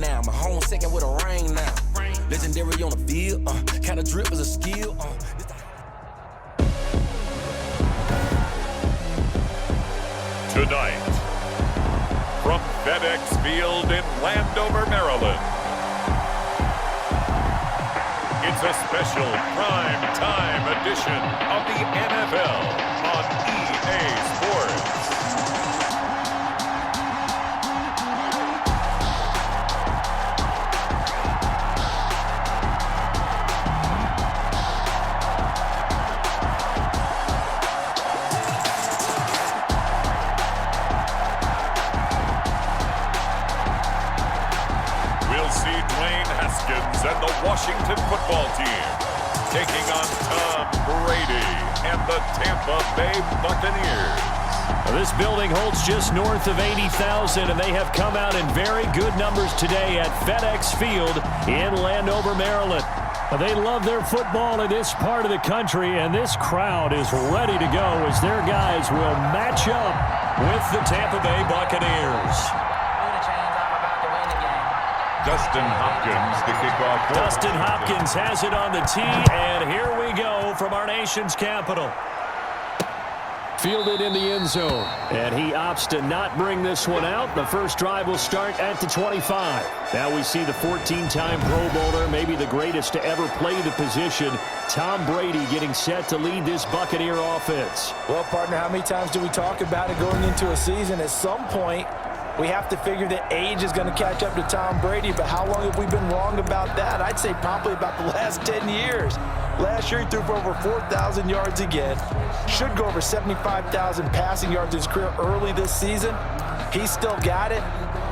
now. My home second with a ring now. Legendary on the field, kind of drip is a skill. Tonight, from FedEx Field in Landover, Maryland, it's a special prime time edition of the NFL on EA Sports. And the Washington football team taking on Tom Brady and the Tampa Bay Buccaneers. This building holds just north of 80,000, and they have come out in very good numbers today at FedEx Field in Landover, Maryland. They love their football in this part of the country, and this crowd is ready to go as their guys will match up with the Tampa Bay Buccaneers. Dustin Hopkins, the kickoff. Dustin Hopkins has it on the tee, and here we go from our nation's capital. Fielded in the end zone, and he opts to not bring this one out. The first drive will start at the 25. Now we see the 14-time Pro Bowler, maybe the greatest to ever play the position, Tom Brady, getting set to lead this Buccaneer offense. Well, partner, how many times do we talk about it going into a season? At some point, we have to figure that age is going to catch up to Tom Brady, but how long have we been wrong about that? I'd say probably about the last 10 years. Last year, he threw for over 4,000 yards again. Should go over 75,000 passing yards in his career early this season. He's still got it,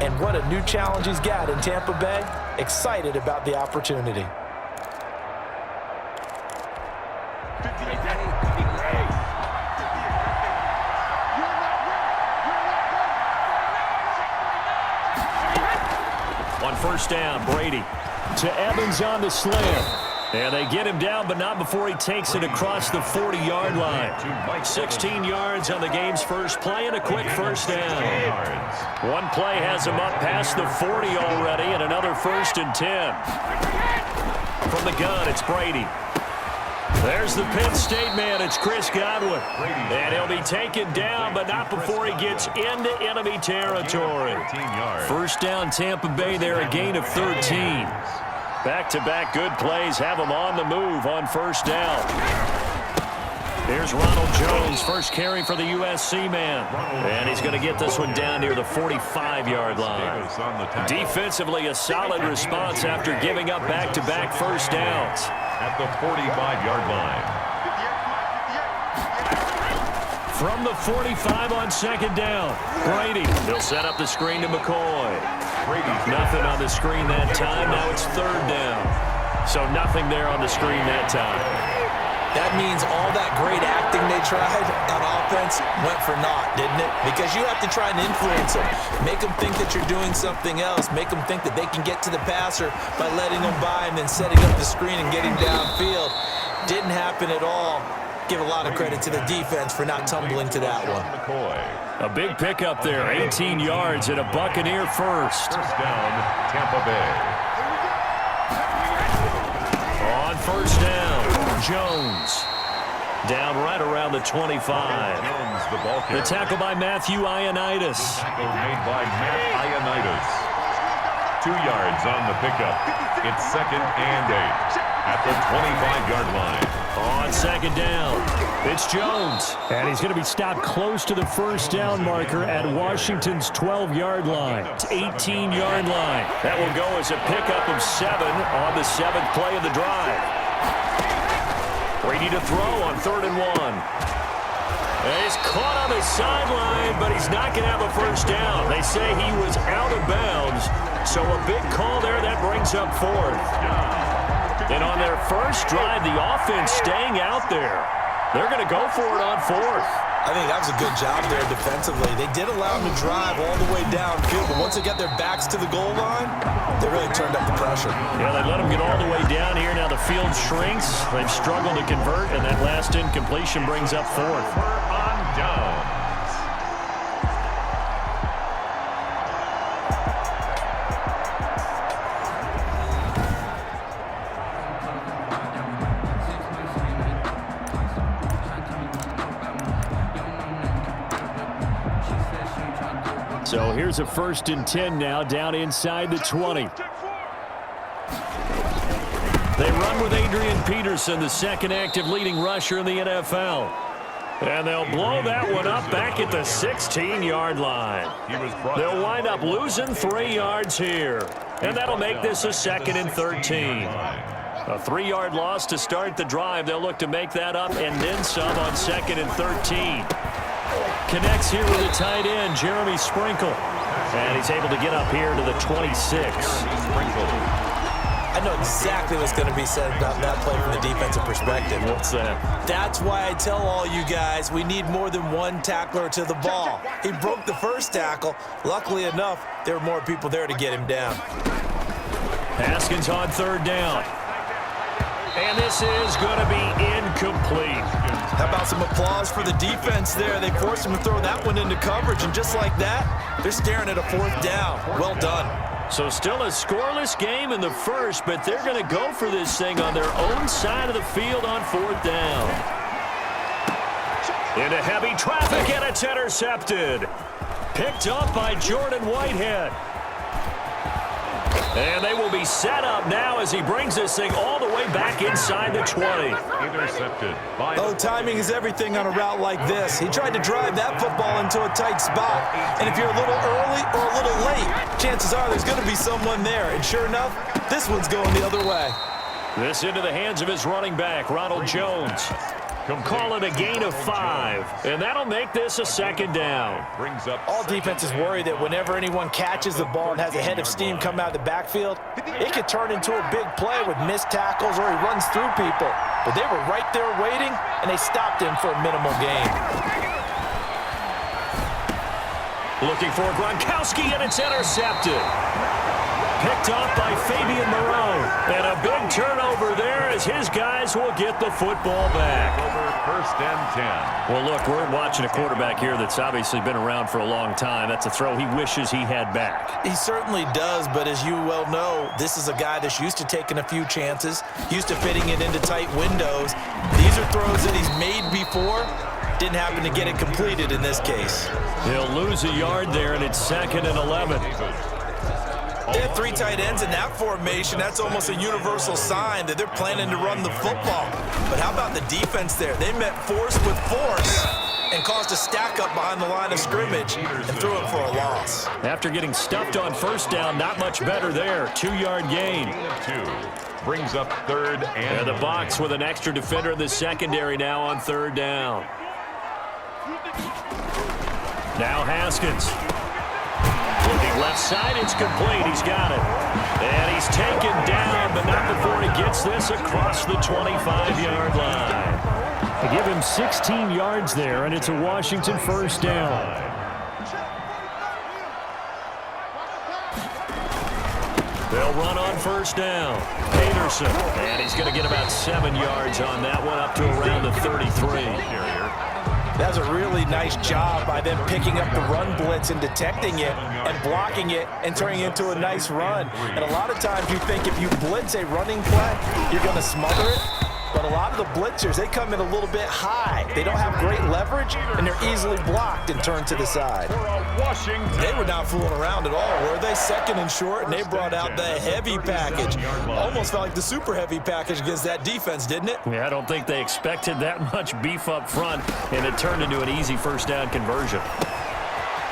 and what a new challenge he's got in Tampa Bay. Excited about the opportunity. On first down, Brady to Evans on the slam. And they get him down, but not before he takes it across the 40-yard line. 16 yards on the game's first play and a quick first down. One play has him up past the 40 already, and another 1st and 10. From the gun, it's Brady. There's the Penn State man. It's Chris Godwin. And he'll be taken down, but not before he gets into enemy territory. First down, Tampa Bay there, a gain of 13. Back-to-back good plays have him on the move on first down. Here's Ronald Jones, first carry for the USC man. And he's going to get this one down near the 45-yard line. Defensively, a solid response after giving up back-to-back first downs. At the 45-yard line. From the 45 on second down, Brady. He'll set up the screen to McCoy. Nothing on the screen that time. Now it's third down. So nothing there on the screen that time. That means all that great acting they tried on offense went for naught, didn't it? Because you have to try and influence them. Make them think that you're doing something else. Make them think that they can get to the passer by letting him by and then setting up the screen and getting downfield. Didn't happen at all. Give a lot of credit to the defense for not tumbling to that one. A big pickup there, 18 yards and a Buccaneer first. First down, Tampa Bay. On first down, Jones. Down right around the 25. The tackle by Matthew Ioannidis. Tackle made by Matt Ioannidis. 2 yards on the pickup. It's 2nd and 8 at the 25-yard line. On second down, it's Jones. And he's going to be stopped close to the first down marker at Washington's 12-yard line. It's 18-yard line. That will go as a pickup of 7 on the 7th play of the drive. Brady to throw on 3rd and 1. And he's caught on the sideline, but he's not going to have a first down. They say he was out of bounds, so a big call there that brings up 4th. And on their first drive, the offense staying out there. They're going to go for it on 4th. I think that was a good job there defensively. They did allow them to drive all the way downfield, but once they got their backs to the goal line, they really turned up the pressure. Yeah, they let them get all the way down here. Now the field shrinks. They've struggled to convert, and that last incompletion brings up 4th. On down. So here's a 1st and 10 now down inside the 20. They run with Adrian Peterson, the second active leading rusher in the NFL. And they'll blow that one up back at the 16-yard line. They'll wind up losing 3 yards here. And that'll make this a 2nd and 13. A 3-yard loss to start the drive. They'll look to make that up and then some on 2nd and 13. Connects here with a tight end, Jeremy Sprinkle. And he's able to get up here to the 26. I know exactly what's going to be said about that play from the defensive perspective. What's that? That's why I tell all you guys we need more than one tackler to the ball. He broke the first tackle. Luckily enough, there were more people there to get him down. Haskins on 3rd down. And this is going to be incomplete. How about some applause for the defense there? They forced him to throw that one into coverage, and just like that, they're staring at a 4th down. Well done. So still a scoreless game in the first, but they're going to go for this thing on their own side of the field on 4th down. Into heavy traffic, and it's intercepted. Picked up by Jordan Whitehead. And they will be set up now as he brings this thing all the way back inside the 20. Intercepted by timing is everything on a route like this. He tried to drive that football into a tight spot. And if you're a little early or a little late, chances are there's going to be someone there. And sure enough, this one's going the other way. This into the hands of his running back, Ronald Jones. Call it a gain of 5, and that'll make this a 2nd down. All defenses worry that whenever anyone catches the ball and has a head of steam come out of the backfield, it could turn into a big play with missed tackles or he runs through people. But they were right there waiting, and they stopped him for a minimal gain. Looking for Gronkowski, and it's intercepted. Picked off by Fabian Moreau. And a big turnover there as his guys will get the football back. Over 1st and 10. Well, look, we're watching a quarterback here that's obviously been around for a long time. That's a throw he wishes he had back. He certainly does, but as you well know, this is a guy that's used to taking a few chances, used to fitting it into tight windows. These are throws that he's made before. Didn't happen to get it completed in this case. He'll lose a yard there, and it's 2nd and 11. They have 3 tight ends in that formation. That's almost a universal sign that they're planning to run the football. But how about the defense there? They met force with force and caused a stack up behind the line of scrimmage and threw it for a loss. After getting stuffed on 1st down, not much better there. 2-yard gain. 2 brings up 3rd and the Bucs with an extra defender in the secondary now on 3rd down. Now Haskins. Looking left side, it's complete. He's got it. And he's taken down, but not before he gets this across the 25-yard line. They give him 16 yards there, and it's a Washington 1st down. They'll run on 1st down. Peterson. And he's going to get about 7 yards on that one, up to around the 33. That's a really nice job by them picking up the run blitz and detecting it and blocking it and turning it into a nice run. And a lot of times you think if you blitz a running play, you're going to smother it. But a lot of the blitzers, they come in a little bit high. They don't have great leverage, and they're easily blocked and turned to the side. They were not fooling around at all, were they? 2nd and short, and they brought out the heavy package. Almost felt like the super heavy package against that defense, didn't it? Yeah, I don't think they expected that much beef up front, and it turned into an easy 1st down conversion.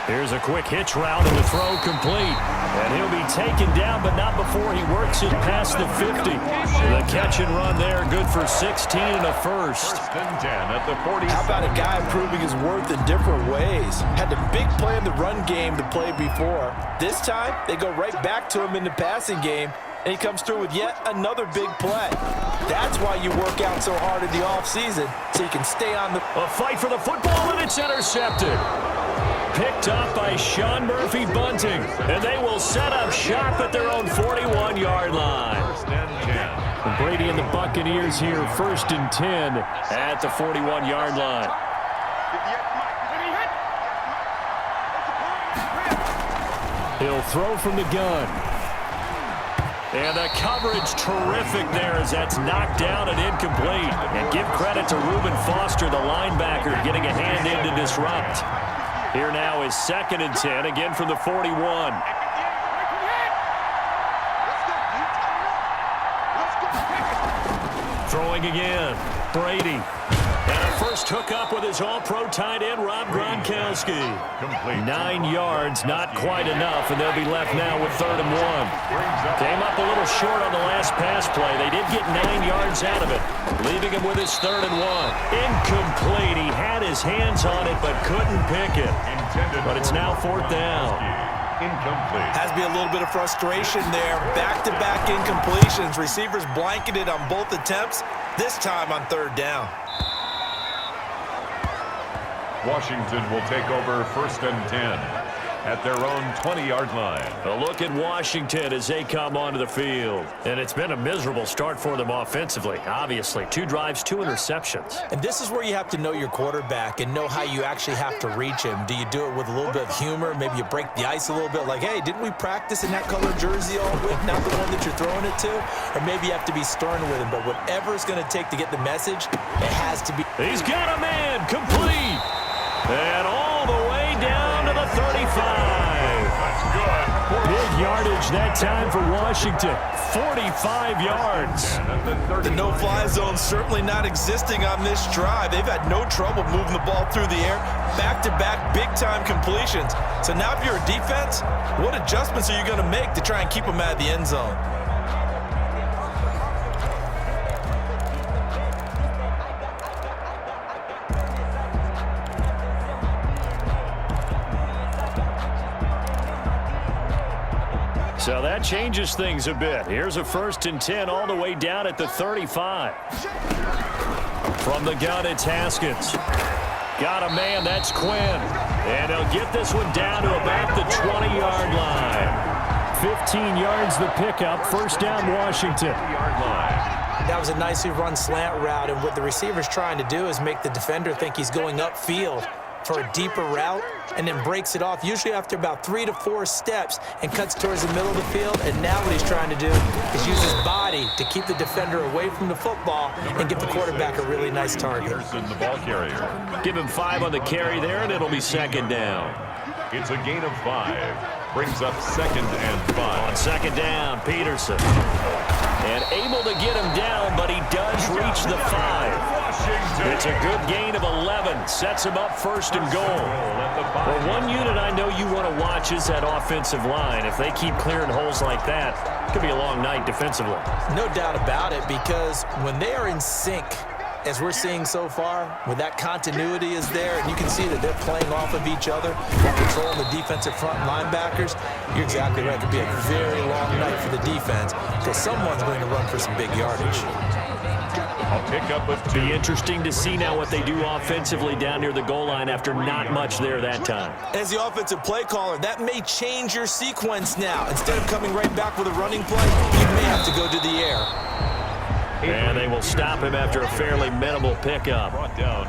Here's a quick hitch route and the throw complete. And he'll be taken down, but not before he works it past the 50. The catch and run there, good for 16 and a 1st. 1st and 10 at the 40. How about a guy proving his worth in different ways? Had the big play in the run game to play before. This time, they go right back to him in the passing game, and he comes through with yet another big play. That's why you work out so hard in the offseason, so you can stay on the... A fight for the football, and it's intercepted. Picked up by Sean Murphy Bunting, and they will set up shop at their own 41-yard line. 1st and 10. Brady and the Buccaneers here, 1st and 10 at the 41-yard line. He'll throw from the gun. And the coverage terrific there as that's knocked down and incomplete. And give credit to Reuben Foster, the linebacker, getting a hand in to disrupt. Here now is 2nd and 10, again from the 41. Throwing again, Brady. And a first hookup with his all-pro tight end, Rob Gronkowski. 9 yards, not quite enough, and they'll be left now with 3rd and 1. Came up a little short on the last pass play. They did get 9 yards out of it, leaving him with his 3rd and 1. Incomplete. He had his hands on it but couldn't pick it. But it's now 4th down. Incomplete. Has to be a little bit of frustration there. Back-to-back incompletions. Receivers blanketed on both attempts, this time on 3rd down. Washington will take over 1st and 10 at their own 20-yard line. A look at Washington as they come onto the field. And it's been a miserable start for them offensively, obviously. 2 drives, 2 interceptions. And this is where you have to know your quarterback and know how you actually have to reach him. Do you do it with a little bit of humor? Maybe you break the ice a little bit like, hey, didn't we practice in that color jersey all week, not the one that you're throwing it to? Or maybe you have to be stern with him. But whatever it's going to take to get the message, it has to be. He's got a man, complete. And all the way down to the 35. That's good. Big yardage that time for Washington. 45 yards. The no-fly zone certainly not existing on this drive. They've had no trouble moving the ball through the air. Back-to-back big-time completions. So now if you're a defense, what adjustments are you going to make to try and keep them out of the end zone? So that changes things a bit. Here's a 1st and 10 all the way down at the 35. From the gun, it's Haskins. Got a man, that's Quinn. And he'll get this one down to about the 20-yard line. 15 yards the pickup, 1st down Washington. That was a nicely run slant route, and what the receiver's trying to do is make the defender think he's going upfield for a deeper route, and then breaks it off, usually after about 3 to 4 steps, and cuts towards the middle of the field. And now what he's trying to do is use his body to keep the defender away from the football and give the quarterback a really nice target. The ball carrier. Give him 5 on the carry there, and it'll be 2nd down. It's a gain of 5. Brings up 2nd and 5. On 2nd down, Peterson. And able to get him down, but he does reach the 5. It's a good gain of 11. Sets him up 1st and goal. Well, one unit I know you want to watch is that offensive line. If they keep clearing holes like that, it could be a long night defensively. No doubt about it, because when they are in sync, as we're seeing so far, when that continuity is there, and you can see that they're playing off of each other, they're controlling the defensive front linebackers, you're exactly right. It could be a very long night for the defense, because someone's going to run for some big yardage. I'll pick up with 2. Be interesting to see now what they do offensively down near the goal line after not much there that time. As the offensive play caller, that may change your sequence now. Instead of coming right back with a running play, you may have to go to the air. And they will stop him after a fairly minimal pickup.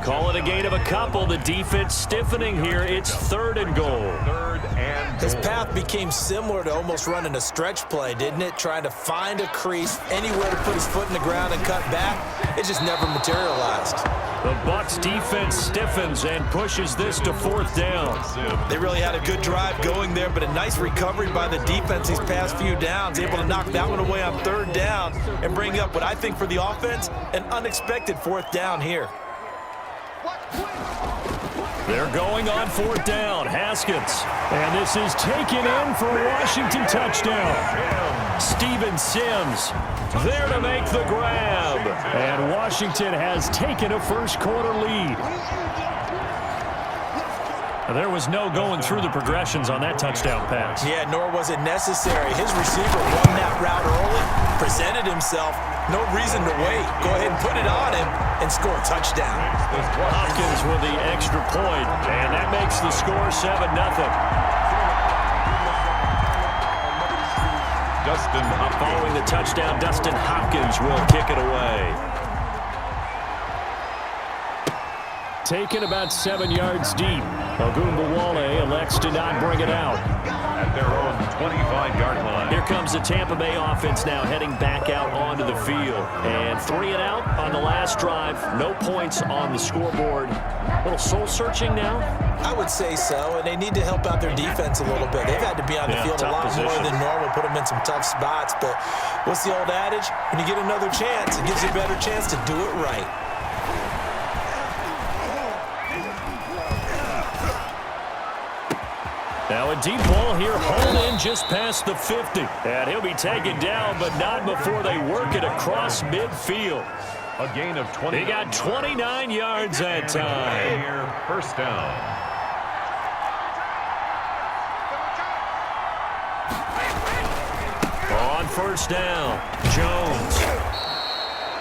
Call it a gain of a couple. The defense stiffening here. It's 3rd and goal. 3rd and goal. His path became similar to almost running a stretch play, didn't it? Trying to find a crease, anywhere to put his foot in the ground and cut back. It just never materialized. The Bucs defense stiffens and pushes this to 4th down. They really had a good drive going there, but a nice recovery by the defense these past few downs. Able to knock that one away on 3rd down and bring up what I think for the offense, an unexpected 4th down here. They're going on 4th down. Haskins. And this is taken in for a Washington touchdown. Steven Sims there to make the grab. And Washington has taken a 1st quarter lead. There was no going through the progressions on that touchdown pass. Yeah, nor was it necessary. His receiver won that route early, presented himself. No reason to wait. Go ahead and put it on him and score a touchdown. Hopkins with the extra point, and that makes the score 7-0. Dustin Hopkins. Following the touchdown, Dustin Hopkins will kick it away. Taken about 7 yards deep. Ogunbowale elects to not bring it out. At at their own 25-yard line. Here comes the Tampa Bay offense now heading back out onto the field. And 3 and out on the last drive. No points on the scoreboard. A little soul-searching now? I would say so, and they need to help out their defense a little bit. They've had to be on the field a lot more than normal, put them in some tough spots. But what's the old adage? When you get another chance, it gives you a better chance to do it right. Now a deep ball here, hauled in just past the 50. And he'll be taken down, but not before they work it across midfield. A gain of 20. He got 29 yards that time. Here, first down. On first down, Jones.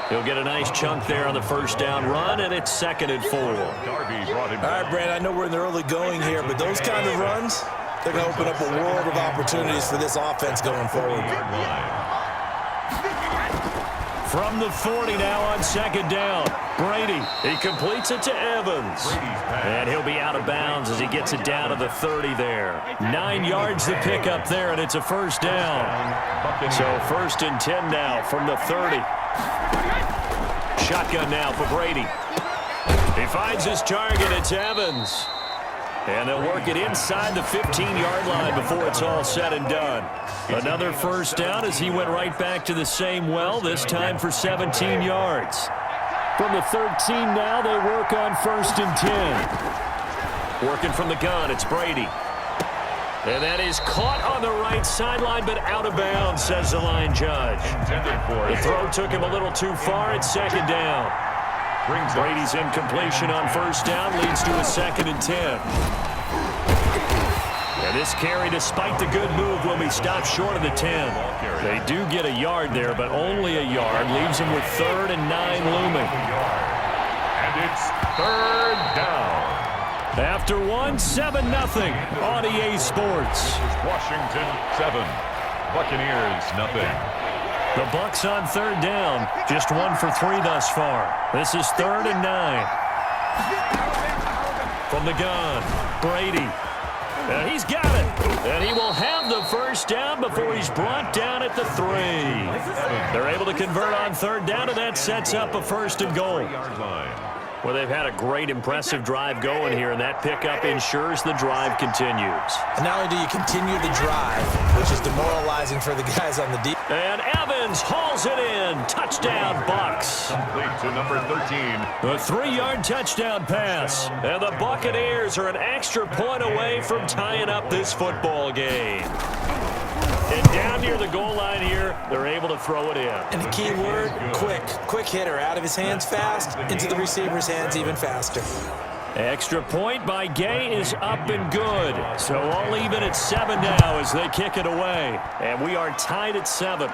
He'll get a nice chunk there on the first down run, and it's 2nd and 4. Darby brought him All right, down. Brad, I know we're in the early going here, but those kind of runs, they're going to open up a world of opportunities for this offense going forward. From the 40 now on 2nd down. Brady, he completes it to Evans. And he'll be out of bounds as he gets it down to the 30 there. 9 yards to pick up there, and it's a first down. So 1st and 10 now from the 30. Shotgun now for Brady. He finds his target. It's Evans. And they'll work it inside the 15-yard line before it's all said and done. Another first down as he went right back to the same well, this time for 17 yards. From the 13 now, they work on 1st and 10. Working from the gun, it's Brady. And that is caught on the right sideline, but out of bounds, says the line judge. The throw took him a little too far. It's 2nd down. Brady's incompletion on first down leads to a 2nd and 10. And this carry, despite the good move, will be stopped short of the 10. They do get a yard there, but only a yard. Leaves them with 3rd and 9 looming. And it's 3rd down. After 7-0 on EA Sports. Washington 7, Buccaneers nothing. The Bucs on 3rd down, just 1 for 3 thus far. This is 3rd and 9. From the gun, Brady. And he's got it. And he will have the first down before he's brought down at the 3. They're able to convert on 3rd down, and that sets up a 1st and goal. Well, they've had a great, impressive drive going here, and that pickup ensures the drive continues. And not only do you continue the drive, which is demoralizing for the guys on the deep. And Evans hauls it in. Touchdown, Bucs. Complete to number 13. A 3-yard touchdown pass. And the Buccaneers are an extra point away from tying up this football game. And down near the goal line here, they're able to throw it in. And the key word, quick. Quick hitter. Out of his hands fast, into the receiver's hands even faster. Extra point by Gay is up and good. So all even at 7 now as they kick it away. And we are tied at 7.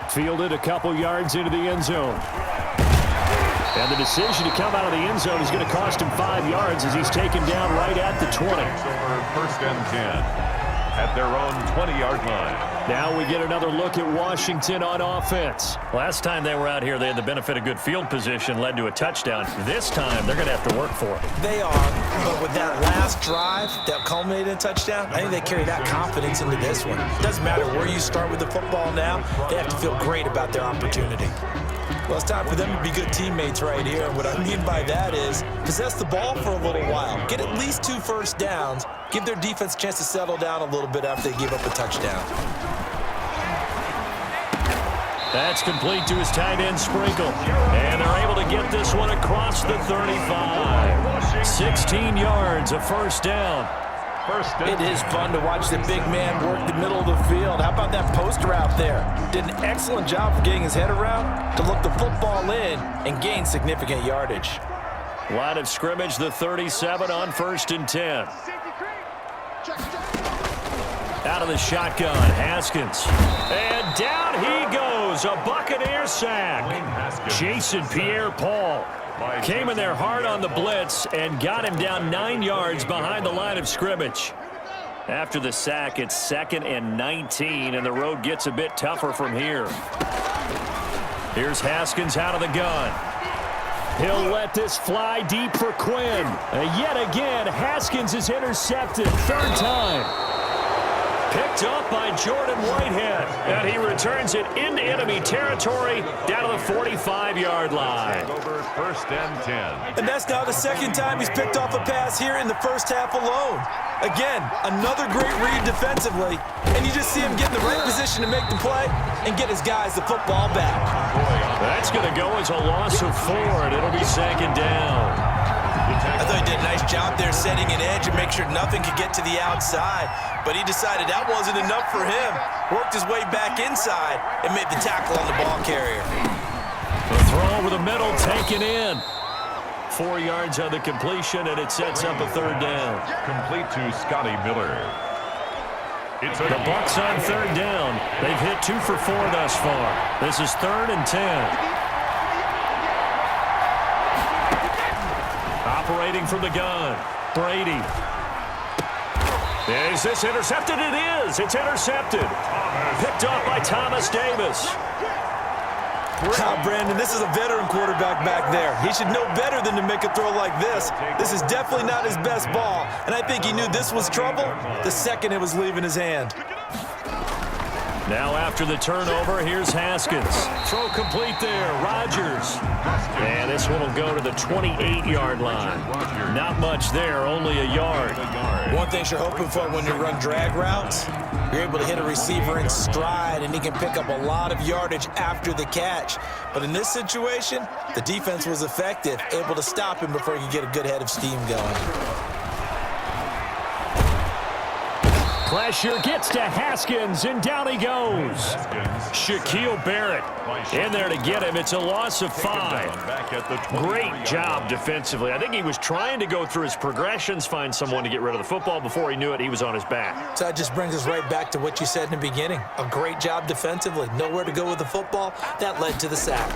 Fielded a couple yards into the end zone. And the decision to come out of the end zone is going to cost him 5 yards as he's taken down right at the 20. Over 1st and 10 at their own 20-yard line. Now we get another look at Washington on offense. Last time they were out here, they had the benefit of good field position, led to a touchdown. This time, they're going to have to work for it. They are, but with that last drive that culminated in a touchdown, I think they carry that confidence into this one. It doesn't matter where you start with the football now, they have to feel great about their opportunity. Well, it's time for them to be good teammates right here. And what I mean by that is possess the ball for a little while. Get at least 2 first downs. Give their defense a chance to settle down a little bit after they give up a touchdown. That's complete to his tight end, Sprinkle. And they're able to get this one across the 35. 16 yards, a first down. It is fun to watch the big man work the middle of the field. How about that post route there? Did an excellent job of getting his head around to look the football in and gain significant yardage. Line of scrimmage, the 37 on 1st and 10. Out of the shotgun, Haskins. And down he goes, a Buccaneer sack. Jason Pierre-Paul came in there hard on the blitz and got him down 9 yards behind the line of scrimmage. After the sack, it's 2nd and 19, and the road gets a bit tougher from here. Here's Haskins out of the gun. He'll let this fly deep for Quinn. Yet again, Haskins is intercepted. 3rd time. Picked up by Jordan Whitehead. And he returns it into enemy territory down to the 45-yard line. Over 1st and 10. And that's now the second time he's picked off a pass here in the first half alone. Again, another great read defensively. And you just see him get in the right position to make the play and get his guys the football back. That's going to go as a loss of 4, and it'll be 2nd down. I thought he did a nice job there setting an edge and make sure nothing could get to the outside. But he decided that wasn't enough for him. Worked his way back inside and made the tackle on the ball carrier. The throw over the middle taken in. 4 yards on the completion, and it sets up a 3rd down. Complete to Scotty Miller. The Bucs on 3rd down. They've hit 2 for 4 thus far. This is 3rd and 10. Operating from the gun, Brady. Is this intercepted? It is. It's intercepted. Picked off by Thomas Davis. Brandon, this is a veteran quarterback back there. He should know better than to make a throw like this. This is definitely not his best ball, and I think he knew this was trouble the second it was leaving his hand. Now after the turnover, here's Haskins. Throw complete there, Rodgers. And this one will go to the 28-yard line. Not much there, only a yard. One thing you're hoping for when you run drag routes, you're able to hit a receiver in stride, and he can pick up a lot of yardage after the catch. But in this situation, the defense was effective, able to stop him before he could get a good head of steam going. Pressure gets to Haskins, and down he goes. Shaquille Barrett in there to get him. It's a loss of 5. Great job defensively. I think he was trying to go through his progressions, find someone to get rid of the football. Before he knew it, he was on his back. So that just brings us right back to what you said in the beginning. A great job defensively. Nowhere to go with the football. That led to the sack.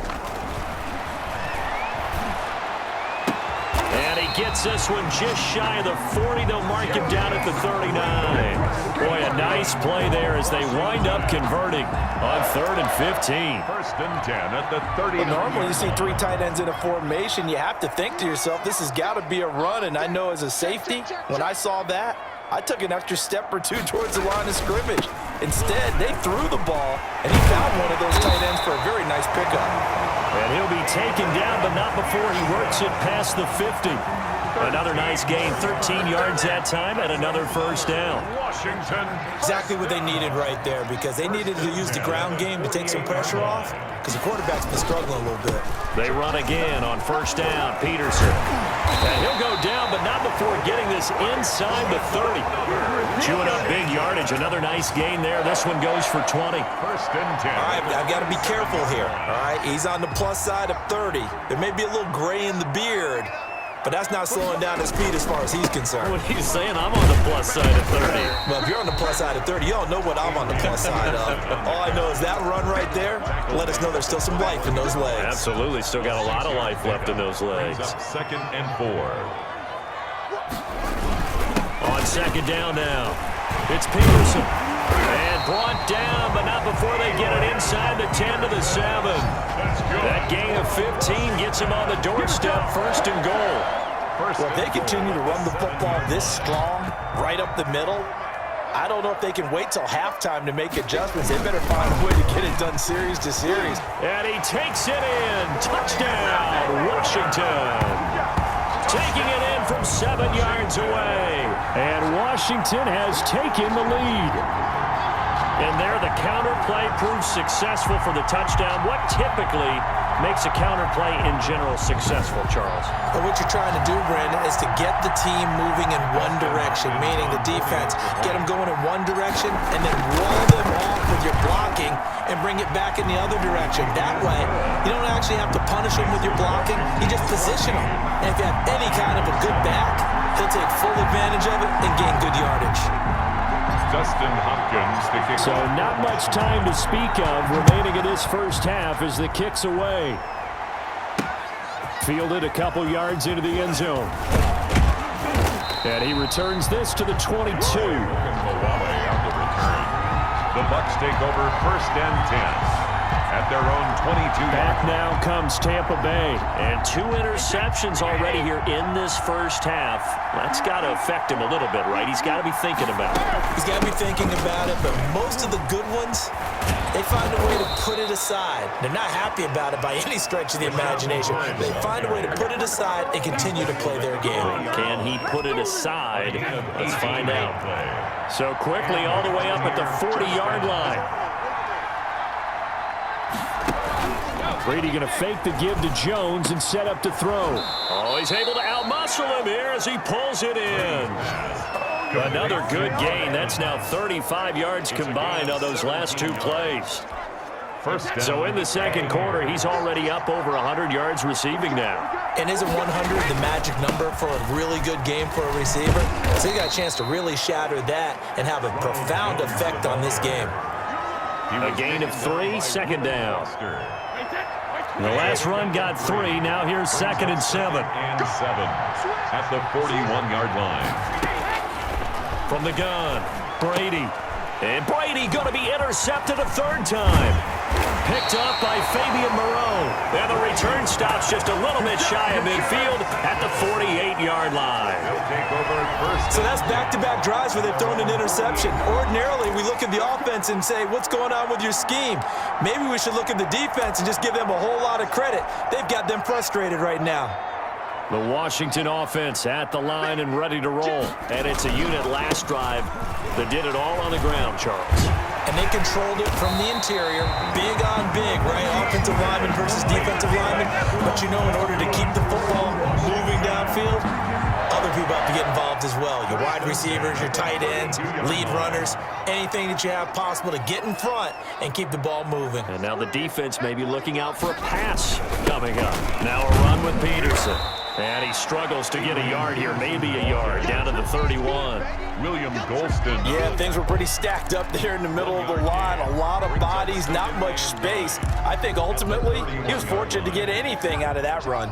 And he gets this one just shy of the 40. They'll mark him down at the 39. Boy, a nice play there as they wind up converting on 3rd and 15. 1st and 10 at the 39. Well, normally you see 3 tight ends in a formation. You have to think to yourself, this has got to be a run. And I know as a safety, when I saw that, I took an extra step or 2 towards the line of scrimmage. Instead, they threw the ball, and he found one of those tight ends for a very nice pickup. And he'll be taken down, but not before he works it past the 50. Another nice gain, 13 yards that time, and another 1st down. Washington. Exactly what they needed right there, because they needed to use the ground game to take some pressure off, because the quarterback's been struggling a little bit. They run again on 1st down, Peterson. And he'll go down, but not before getting this inside the 30. Chewing up big yardage, another nice gain there. This one goes for 20. 1st and 10. All right, I've got to be careful here, all right? He's on the plus side of 30. There may be a little gray in the beard, but that's not slowing down his speed as far as he's concerned. What are you saying? I'm on the plus side of 30. Well, if you're on the plus side of 30, you don't know what I'm on the plus side of. All I know is that run right there let us know there's still some life in those legs. Absolutely. Still got a lot of life left in those legs. 2nd and 4. On 2nd down now, it's Peterson. And brought down, but not before they get it inside the 10 to the 7. That gain of 15 gets him on the doorstep, 1st and goal. Well, if they continue to run the football this strong, right up the middle, I don't know if they can wait till halftime to make adjustments. They better find a way to get it done series to series. And he takes it in. Touchdown, Washington. Taking it in from 7 yards away. And Washington has taken the lead. And there, the counter play proves successful for the touchdown. What typically makes a counter play in general successful, Charles? But what you're trying to do, Brandon, is to get the team moving in one direction, meaning the defense, get them going in one direction, and then roll them off with your blocking and bring it back in the other direction. That way, you don't actually have to punish them with your blocking. You just position them. And if you have any kind of a good back, he'll take full advantage of it and gain good yardage. Dustin Hopkins, the kick. So not much time to speak of remaining in this first half as the kick's away. Fielded a couple yards into the end zone. And he returns this to the 22. The Bucs take over 1st and 10 at their own 22. Back now comes Tampa Bay. And 2 interceptions already here in this first half. That's got to affect him a little bit, right? He's got to be thinking about it. He's got to be thinking about it, but most of the good ones, they find a way to put it aside. They're not happy about it by any stretch of the imagination. They find a way to put it aside and continue to play their game. Can he put it aside? Let's find out. So quickly all the way up at the 40-yard line. Brady going to fake the give to Jones and set up to throw. Oh, he's able to outmuscle him here as he pulls it in. Another good gain. That's now 35 yards combined on those last 2 plays. So in the second quarter, he's already up over 100 yards receiving now. And isn't 100 the magic number for a really good game for a receiver? So he got a chance to really shatter that and have a profound effect on this game. A gain of 3, second down. The last run got 3. Now here's 2nd and 7. And 7 at the 41-yard line. From the gun, Brady. And Brady going to be intercepted a 3rd time. Picked up by Fabian Moreau. And the return stops just a little bit shy of midfield at the 48-yard line. So that's back-to-back drives where they've thrown an interception. Ordinarily, we look at the offense and say, what's going on with your scheme? Maybe we should look at the defense and just give them a whole lot of credit. They've got them frustrated right now. The Washington offense at the line and ready to roll. And it's a unit last drive that did it all on the ground, Charles. And they controlled it from the interior, big on big, right? Offensive lineman versus defensive lineman. But you know, in order to keep the football moving downfield, other people have to get involved as well. Your wide receivers, your tight ends, lead runners, anything that you have possible to get in front and keep the ball moving. And now the defense may be looking out for a pass coming up. Now a run with Peterson. And he struggles to get a yard here, maybe a yard, down to the 31. William Golston. Yeah, things were pretty stacked up there in the middle of the line. A lot of bodies, not much space. I think ultimately he was fortunate to get anything out of that run.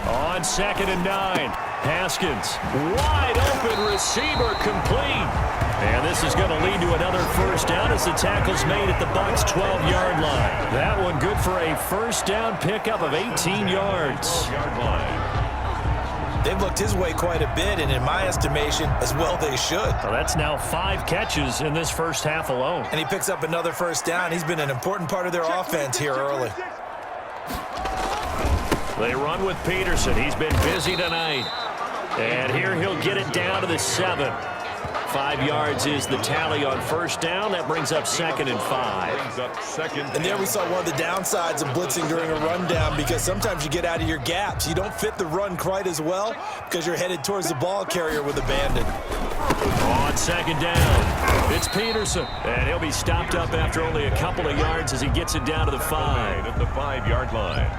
On 2nd and 9, Haskins, wide open receiver, complete. And this is going to lead to another first down as the tackle's made at the Bucs' 12-yard line. That one good for a first down pickup of 18 yards. They've looked his way quite a bit, and in my estimation, as well they should. Well, that's now 5 catches in this first half alone. And he picks up another first down. He's been an important part of their offense here early. They run with Peterson. He's been busy tonight. And here he'll get it down to the 7. 5 yards is the tally on first down. That brings up 2nd and 5. And there we saw one of the downsides of blitzing during a rundown, because sometimes you get out of your gaps. You don't fit the run quite as well because you're headed towards the ball carrier with abandon. On 2nd down, it's Peterson. And he'll be stopped up after only a couple of yards as he gets it down to the 5. At the 5-yard line.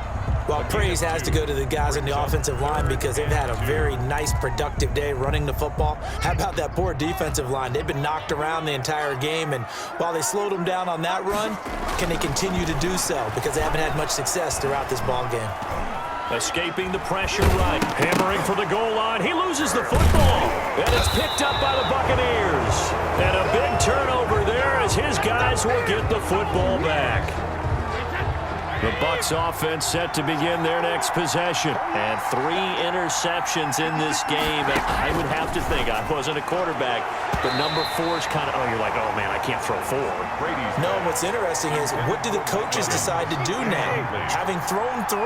Well, praise has to go to the guys in the offensive line because they've had a very nice, productive day running the football. How about that poor defensive line? They've been knocked around the entire game, and while they slowed them down on that run, can they continue to do so? Because they haven't had much success throughout this ball game. Escaping the pressure right. Hammering for the goal line. He loses the football. And it's picked up by the Buccaneers. And a big turnover there as his guys will get the football back. The Bucs offense set to begin their next possession. And 3 interceptions in this game. And I would have to think, I wasn't a quarterback, but number 4 is kind of, you're like, oh, man, I can't throw 4. No, what's interesting is, what do the coaches decide to do now? Having thrown 3,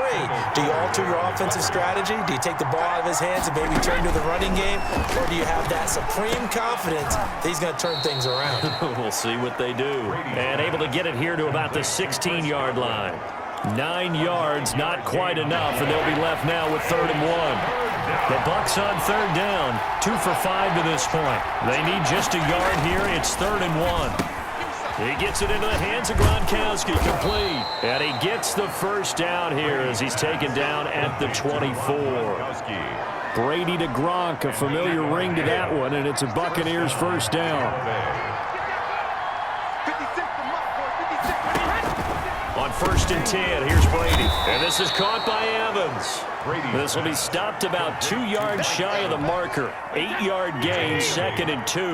do you alter your offensive strategy? Do you take the ball out of his hands and maybe turn to the running game? Or do you have that supreme confidence that he's going to turn things around? We'll see what they do. And able to get it here to about the 16-yard line. 9 yards, not quite enough, and they'll be left now with 3rd and 1. The Bucs on 3rd down, 2 for 5 to this point. They need just a yard here. It's 3rd and 1. He gets it into the hands of Gronkowski, complete. And he gets the first down here as he's taken down at the 24. Brady to Gronk, a familiar ring to that one, and it's a Buccaneers first down. On 1st and 10. Here's Brady. And this is caught by Evans. This will be stopped about 2 yards shy of the marker. 8-yard gain, 2nd and 2.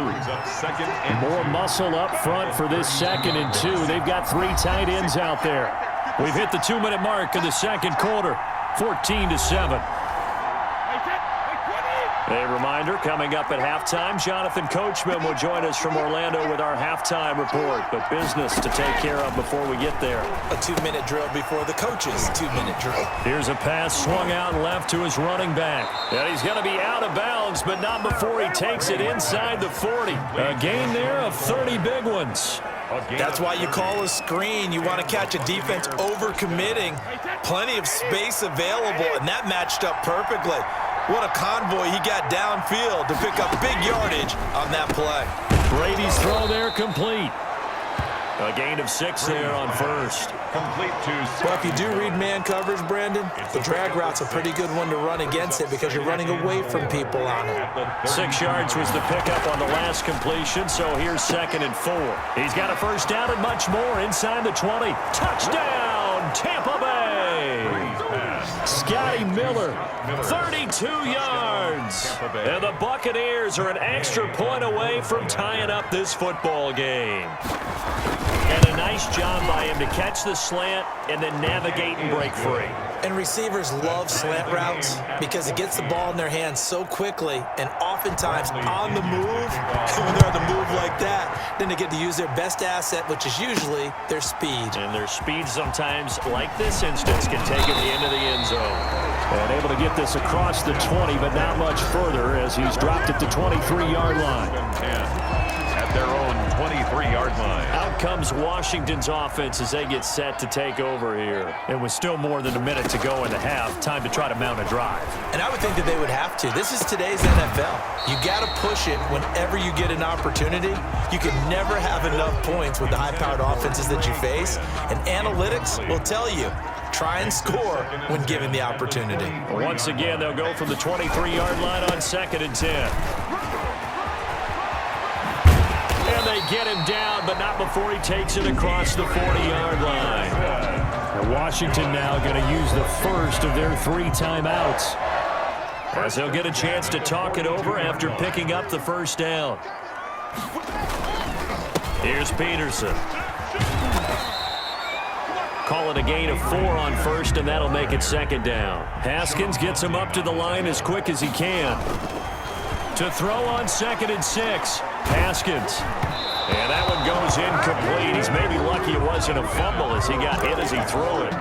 More muscle up front for this 2nd and 2. They've got 3 tight ends out there. We've hit the 2-minute mark in the 2nd quarter. 14-7. A reminder, coming up at halftime, Jonathan Coachman will join us from Orlando with our halftime report. But business to take care of before we get there. A 2-minute drill before the coach's 2-minute drill. Here's a pass swung out left to his running back. And he's going to be out of bounds, but not before he takes it inside the 40. A gain there of 30 big ones. That's why you call a screen. You want to catch a defense over-committing. Plenty of space available, and that matched up perfectly. What a convoy he got downfield to pick up big yardage on that play. Brady's throw there complete. A gain of 6 there on 1st. Complete to... Well, if you do read man coverage, Brandon, the drag route's a pretty good one to run against it because you're running away from people on it. 6 yards was the pickup on the last completion, so here's 2nd and 4. He's got a 1st down and much more inside the 20. Touchdown, Tampa Bay! Scotty Miller, 32 yards. And the Buccaneers are an extra point away from tying up this football game. And a nice job by him to catch the slant and then navigate and break free. And receivers love slant routes because it gets the ball in their hands so quickly and oftentimes on the move. When they're on the move like that, then they get to use their best asset, which is usually their speed. And their speed sometimes, like this instance, can take them into the end zone. And able to get this across the 20, but not much further as he's dropped at the 23-yard line. At their own 23-yard line. Out comes Washington's offense as they get set to take over here. And with still more than a minute to go in the half, time to try to mount a drive. And I would think that they would have to. This is today's NFL. You got to push it whenever you get an opportunity. You can never have enough points with the high-powered offenses that you face. And analytics will tell you, try and score when given the opportunity. Once again, they'll go from the 23-yard line on 2nd and 10. And they get him down, but not before he takes it across the 40-yard line. And Washington now going to use the first of their 3 timeouts, as they'll get a chance to talk it over after picking up the 1st down. Here's Peterson. Call it a gain of 4 on 1st, and that'll make it 2nd down. Haskins gets him up to the line as quick as he can. To throw on 2nd and 6. Haskins. And that one goes incomplete. He's maybe lucky it wasn't a fumble as he got hit as he threw it.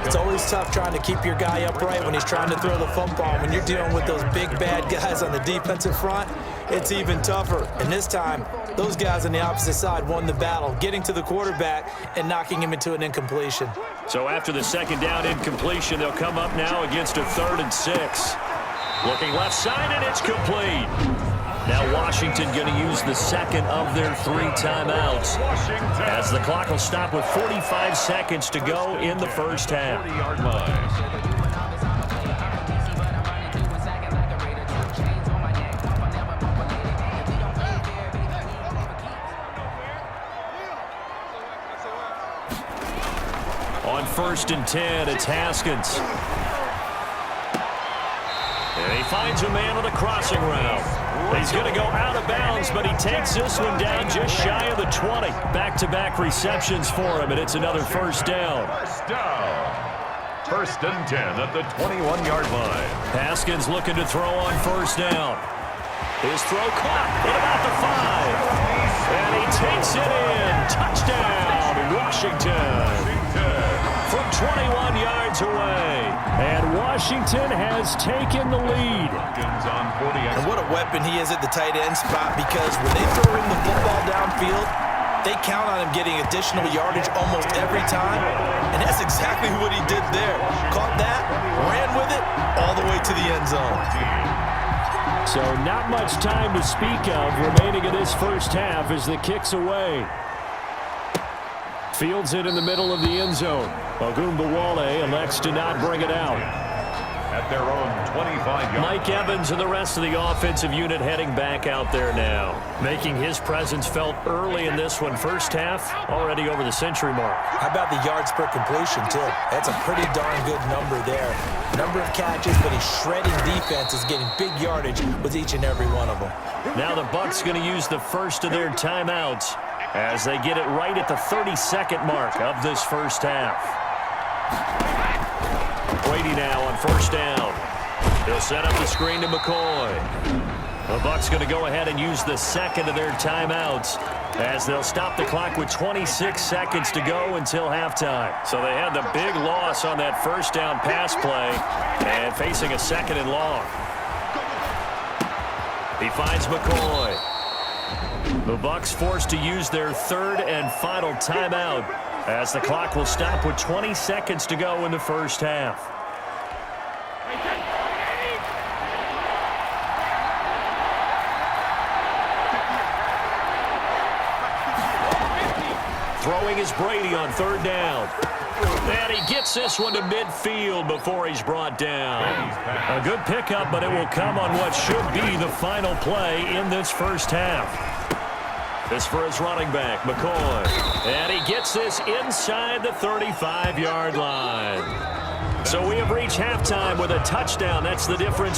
It's always tough trying to keep your guy upright when he's trying to throw the football. When you're dealing with those big, bad guys on the defensive front, it's even tougher. And this time, those guys on the opposite side won the battle, getting to the quarterback and knocking him into an incompletion. So after the 2nd down incompletion, they'll come up now against a 3rd and 6. Looking left side, and it's complete. Now Washington going to use the 2nd of their 3 timeouts, as the clock will stop with 45 seconds to go in the 1st half. 40-yard line. On 1st and 10, it's Haskins. And he finds a man on the crossing route. He's going to go out of bounds, but he takes this one down just shy of the 20. Back-to-back receptions for him, and it's another 1st down. 1st and 10 at the 21-yard line. Haskins looking to throw on 1st down. His throw caught at about the 5. And he takes it in. Touchdown, Washington. From 21 yards away. And Washington has taken the lead. And what a weapon he is at the tight end spot, because when they throw him the football downfield, they count on him getting additional yardage almost every time. And that's exactly what he did there. Caught that, ran with it, all the way to the end zone. So not much time to speak of remaining in this 1st half as the kick's away. Fields it in the middle of the end zone. Ogunbowale elects to not bring it out. At their own 25 yards. Mike Evans and the rest of the offensive unit heading back out there now, making his presence felt early in this one. First half, already over the century mark. How about the yards per completion, too? That's a pretty darn good number there. Number of catches, but he's shredding defenses, getting big yardage with each and every one of them. Now the Bucs going to use the first of their timeouts as they get it right at the 32nd mark of this first half. Brady now on first down. They'll set up the screen to McCoy. The Bucs going to go ahead and use the second of their timeouts as they'll stop the clock with 26 seconds to go until halftime. So they had the big loss on that first down pass play and facing a second and long. He finds McCoy. The Bucs forced to use their third and final timeout as the clock will stop with 20 seconds to go in the first half. Throwing is Brady on third down. And he gets this one to midfield before he's brought down. A good pickup, but it will come on what should be the final play in this first half. This for his running back, McCoy. And he gets this inside the 35-yard line. So we have reached halftime with a touchdown. That's the difference.